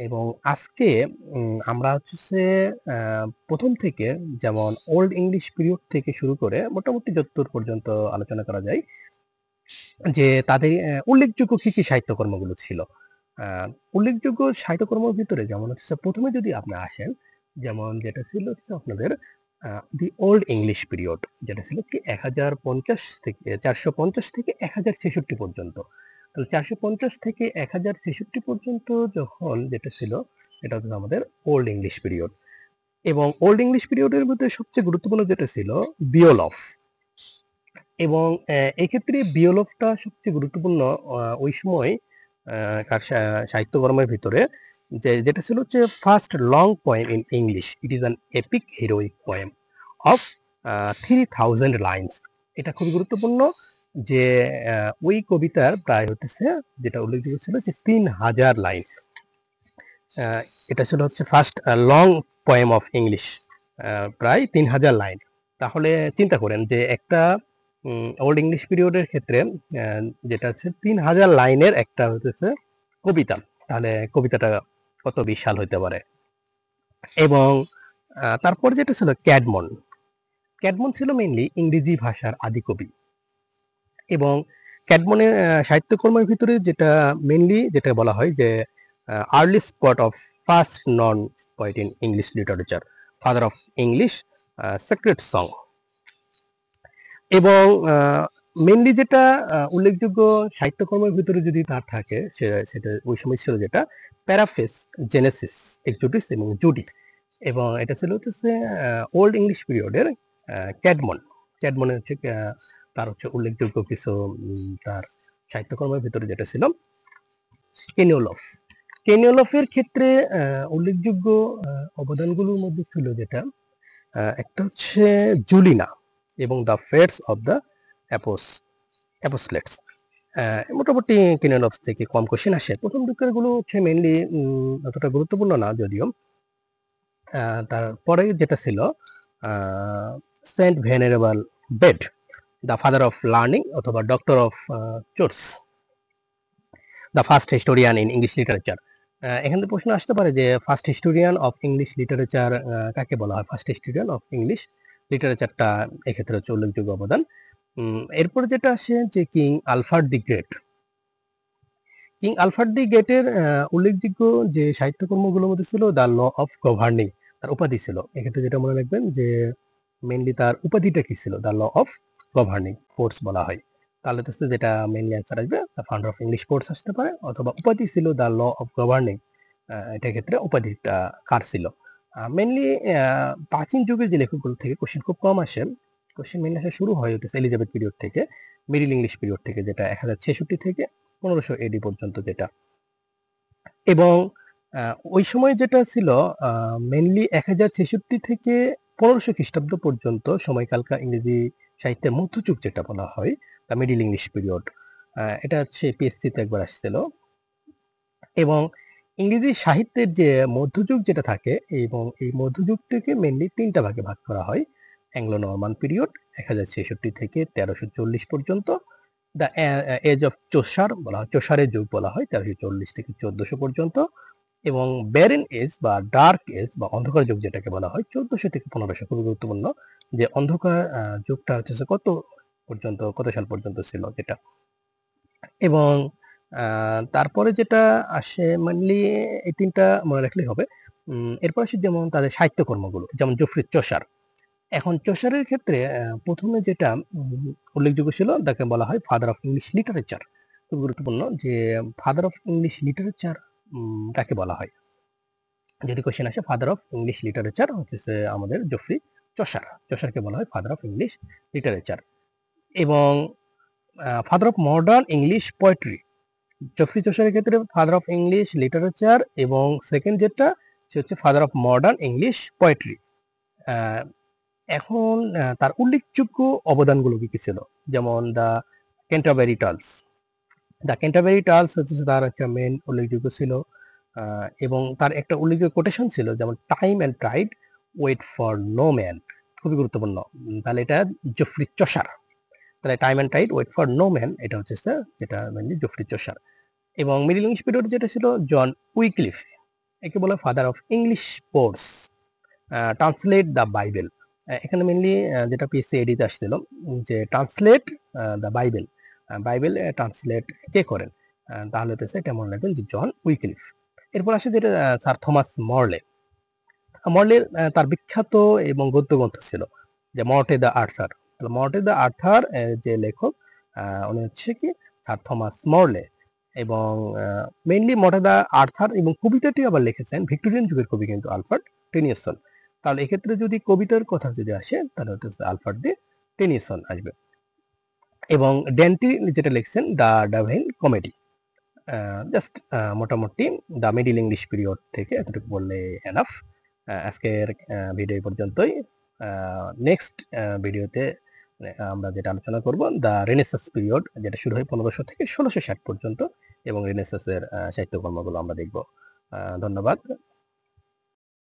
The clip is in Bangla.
এবং আজকে আমরা হচ্ছে প্রথম থেকে যেমন ওল্ড ইংলিশ পিরিয়ড থেকে শুরু করে মোটামুটি যতদূর পর্যন্ত আলোচনা করা যায় যে তাদের উল্লেখযোগ্য কি কি সাহিত্যকর্মগুলো ছিল। উল্লেখযোগ্য সাহিত্যকর্মের ভিতরে যেমন হচ্ছে প্রথমে যদি আপনি আসেন, যেমন যেটা ছিল হচ্ছে আপনাদের দি ওল্ড ইংলিশ পিরিয়ড, যেটা ছিল কি 1050 থেকে 450 থেকে 1066 পর্যন্ত। তাহলে 450 থেকে 1066 পর্যন্ত যখন যেটা ছিল, এটা হচ্ছে আমাদের ওল্ড ইংলিশ পিরিয়ড। এবং ওল্ড ইংলিশ পিরিয়ডের মধ্যে সবচেয়ে গুরুত্বপূর্ণ যেটা ছিল বিওলফ। এবং এক্ষেত্রে বিওলফটা সবচেয়ে গুরুত্বপূর্ণ ওই সময় কার সাহিত্যকর্মের ভিতরে, যেটা ছিল হচ্ছে first long poem in English. It is an epic heroic poem of 3000 lines. এটা খুবই গুরুত্বপূর্ণ যে ওই কবিতার প্রায় হতেছে, যেটা উল্লেখযোগ্য ছিল যে 3000 লাইন। এটা ছিল হচ্ছে first long poem of English, প্রায় 3000 লাইন। তাহলে চিন্তা করেন যে একটা ওল্ড ইংলিশ পিরিয়ডের ক্ষেত্রে যেটা হচ্ছে 3000 লাইনের একটা হতেছে কবিতা, তাহলে কবিতাটা কত বিশাল হইতে পারে। এবং তারপর যেটা ছিল ক্যাডমন। ক্যাডমন ছিল মেইনলি ইংরেজি ভাষার আদি কবি। এবং ক্যাডমনের সাহিত্যকর্মের ভিতরে যেটা মেইনলি যেটা বলা হয় যে early spot of first non poet in English literature, father of English secret song. এবং মেইনলি যেটা উল্লেখযোগ্য সাহিত্যকর্মের ভিতরে যদি তার থাকে, সেটা ওই সময় ছিল যেটা প্যারাফেস, জেনেসিস, এক্সোডিস এবং জুডি। এবং এটা ছিল হচ্ছে ওল্ড ইংলিশ পিরিয়ডের ক্যাডমন। ক্যাডমনের হচ্ছে তার হচ্ছে উল্লেখযোগ্য কিছু তার সাহিত্যকর্মের ভিতরে যেটা ছিল কেনিওলফ। কেনিওলফের ক্ষেত্রে উল্লেখযোগ্য অবদানগুলোর মধ্যে ছিল যেটা একটা হচ্ছে জুলিনা এবং দ্য ফেটস অফ দ্য অ্যাপোস্লেটস। মোটামুটি কেনিওলফ থেকে কম কোশ্চেন আসে। প্রথম দিকের গুলো হচ্ছে মেইনলি অতটা গুরুত্বপূর্ণ না যদিও। তারপরে যেটা ছিল saint venerable Bede, the father of learning অথবা doctor of chores, the first historian in English literature. এখান থেকে প্রশ্ন আসতে পারে যে first historian of English literature কাকে বলা হয়। ফার্স্ট হিস্টোরিয়ান অফ ইংলিশ লিটারেচারটা এক্ষেত্রে হচ্ছে উল্লেখযোগ্য অবদান। এরপর যেটা আসে যে king Alfred the great. King Alfred the গ্রেটের উল্লেখযোগ্য যে সাহিত্যকর্মগুলোর মধ্যে ছিল দ্য ল অফ গভর্নিং, তার উপাধি ছিল। এক্ষেত্রে যেটা মনে রাখবেন যে মেইনলি তার উপাধিটা কি ছিল, the law of governing force বলা হয়। তাহলে তো যেটা মেইনলি অ্যান্সার আসবে the founder of English course আসতে পারে, অথবা উপাধি ছিল দ্য ল অফ গভর্নিং। এটা ক্ষেত্রে উপাধিটা কার ছিল। মেইনলি প্রাচীন যুগের যে লেখকগুলো থেকে কোশ্চেন খুব কম আসে। কোশ্চেন মেইনলি আসা শুরু হয় হতেছে এলিজাবেথ পিরিয়ড থেকে, মিডল ইংলিশ পিরিয়ড থেকে, যেটা 1066 থেকে 1500 এডি পর্যন্ত যেটা। এবং ওই সময় যেটা ছিল মেইনলি 1066 থেকে 1500 খ্রিস্টাব্দ পর্যন্ত সময়কালকার ইংরেজি সাহিত্যের মধ্যযুগ যেটা বলা হয়, দ্য মিডল ইংলিশ পিরিয়ড। এটা হচ্ছে পিএসসিতে একবার আসছিল। এবং ইংরেজি সাহিত্যের যে মধ্যযুগ যেটা থাকে, এবং এই মধ্যযুগটাকে মেইনলি 3টা ভাগে ভাগ করা হয়। অ্যাংলো নরমান পিরিয়ড 1066 থেকে 1340 পর্যন্ত, দ্য এজ অফ চোসার বলা হয়, চোসারের যুগ বলা হয় 1340 থেকে 1400 পর্যন্ত। এবং ব্যারেন এজ বা ডার্ক এজ বা অন্ধকার যুগ যেটাকে বলা হয় 1400 থেকে 1500। খুবই গুরুত্বপূর্ণ যে অন্ধকার যুগটা হচ্ছে কত পর্যন্ত, কত সাল পর্যন্ত ছিল যেটা। এবং তারপরে যেটা আসে মেনলি এই 3টা মনে রাখলেই হবে। এরপর আসে যেমন তাদের সাহিত্যকর্মগুলো, যেমন জফরি চসার। এখন চসারের ক্ষেত্রে প্রথমে যেটা উল্লেখযোগ্য ছিল তাকে বলা হয় ফাদার অফ ইংলিশ লিটারেচার। খুব গুরুত্বপূর্ণ যে ফাদার অফ ইংলিশ লিটারেচার কাকে বলা হয়। যদি কোশ্চেন আসে ফাদার অফ ইংলিশ লিটারেচার হচ্ছে আমাদের জফরি চসার। চসারকে বলা হয় ফাদার অফ ইংলিশ লিটারেচার। এবং father of modern English poetry, Geoffrey চসারের ক্ষেত্রে ফাদার অফ ইংলিশ লিটারেচার, এবং সেকেন্ড যেটা সে হচ্ছে father of modern English poetry. এখন তার উল্লেখযোগ্য অবদানগুলো কি কি ছিল, যেমন the Canterbury Tales. The Canterbury Tales হচ্ছে তার একটা মেন উল্লেখযোগ্য ছিল। এবং তার একটা উল্লেখযোগ্য কোটেশন ছিল, যেমন time and tide wait for no man. খুবই গুরুত্বপূর্ণ। তাহলে এটা জফরি চসার। তাহলে time and tide wait for no man, এটা হচ্ছে যেটা মেনলি জফরি চসার। এবং মিডল ইংলিশ পিরিয়ড যেটা ছিল জন উইক্লিফ। একে বলে father of English poets. Translate the Bible, এখানে মেনলি যেটা পিএসসি এডিতে আসছিল যে translate the Bible, Bible translate কে করেন, তাহলে হচ্ছে এটা মনে রাখবেন যে জন উইক্লিফ। এরপর আসে যেটা স্যার থমাস মরলে। মরলের তার বিখ্যাত এবং গদ্য গ্রন্থ ছিল যে মর্টে দ্য আর্থার। মর্টে দ্য আর্থার যে লেখক উনি হচ্ছে কি স্যার থমাস মরলে, এবং মেইনলি মর্টে দ্য আর্থার এবং কবিতাটি আবার লিখেছেন ভিক্টোরিয়ান যুগের কবি কিন্তু আলফ্রেড টেনিসন। তাহলে এক্ষেত্রে যদি কবিতার কথা যদি আসে তাহলে হচ্ছে আলফ্রেড ডি টেনিসন আসবে। এবং ড্যান্টি যেটা লিখছেন দ্য ডাভিন কমেডি। জাস্ট মোটামুটি দ্য মিডিল ইংলিশ পিরিয়ড থেকে এতটুকু বললে এনাফ। আজকের ভিডিও পর্যন্তই। নেক্সট ভিডিওতে আমরা যেটা আলোচনা করব দ্য রেনেসাস পিরিয়ড, যেটা শুরু হয় 1500 থেকে 1660 পর্যন্ত, এবং রেনেসাসের সাহিত্যকর্মগুলো আমরা দেখব। ধন্যবাদ।